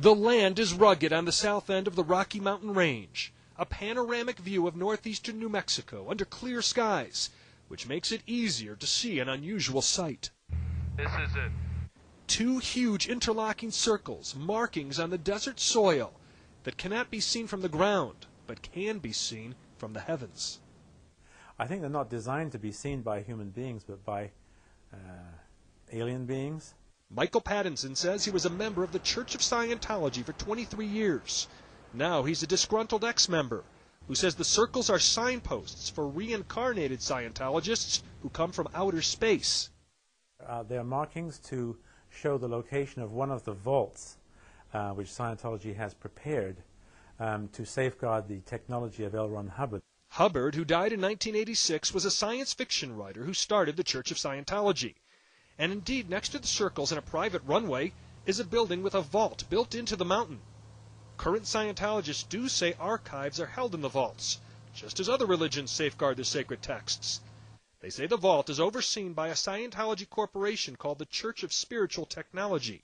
The land is rugged on the south end of the Rocky Mountain Range, a panoramic view of northeastern New Mexico under clear skies, which makes it easier to see an unusual sight. This is it. Two huge interlocking circles, markings on the desert soil that cannot be seen from the ground, but can be seen from the heavens. I think they're not designed to be seen by human beings, but by alien beings. Michael Pattinson says he was a member of the Church of Scientology for 23 years. Now he's a disgruntled ex-member who says the circles are signposts for reincarnated Scientologists who come from outer space. They are markings to show the location of one of the vaults which Scientology has prepared to safeguard the technology of L. Ron Hubbard. Hubbard, who died in 1986, was a science fiction writer who started the Church of Scientology. And indeed, next to the circles in a private runway is a building with a vault built into the mountain. Current Scientologists do say archives are held in the vaults, just as other religions safeguard their sacred texts. They say the vault is overseen by a Scientology corporation called the Church of Spiritual Technology.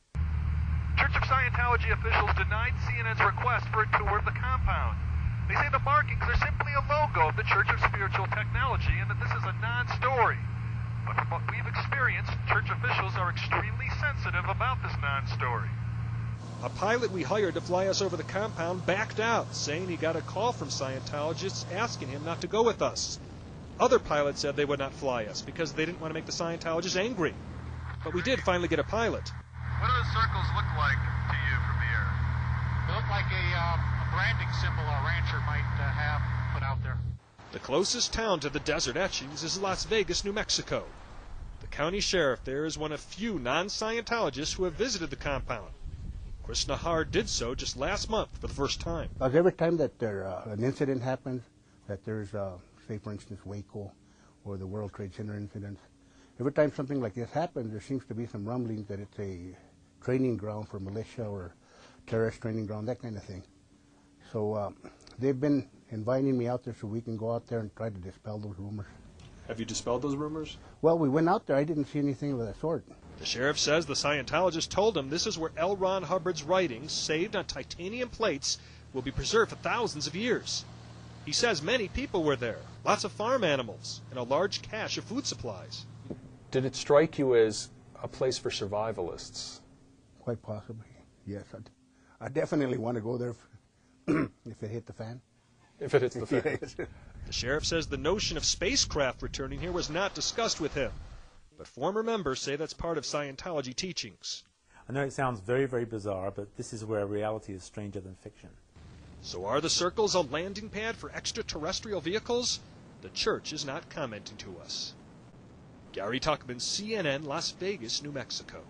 Church of Scientology officials denied CNN's request for a tour of the compound. They say the markings are simply a logo of the Church of Spiritual Technology and that this is a non-story. But from what we've experienced, church officials are extremely sensitive about this non-story. A pilot we hired to fly us over the compound backed out, saying he got a call from Scientologists asking him not to go with us. Other pilots said they would not fly us because they didn't want to make the Scientologists angry. But we did finally get a pilot. What do the circles look like to you from the air? They look like a branding symbol a rancher might have put out there. The closest town to the desert etchings is Las Vegas, New Mexico. The county sheriff there is one of few non-Scientologists who have visited the compound. Chris Nahar did so just last month for the first time. Every time that an incident happens, that there's, say for instance, Waco or the World Trade Center incidents, every time something like this happens, there seems to be some rumblings that it's a training ground for militia or terrorist training ground, that kind of thing. So they've been inviting me out there so we can go out there and try to dispel those rumors. Have you dispelled those rumors? Well, we went out there. I didn't see anything of that sort. The sheriff says the Scientologist told him this is where L. Ron Hubbard's writings, saved on titanium plates, will be preserved for thousands of years. He says many people were there, lots of farm animals, and a large cache of food supplies. Did it strike you as a place for survivalists? Quite possibly, yes. I definitely want to go there if it hit the fan. If it hits the fan. The sheriff says the notion of spacecraft returning here was not discussed with him, but former members say that's part of Scientology teachings. I know it sounds very, very bizarre, but this is where reality is stranger than fiction. So are the circles a landing pad for extraterrestrial vehicles? The church is not commenting to us. Gary Tuckman, CNN, Las Vegas, New Mexico.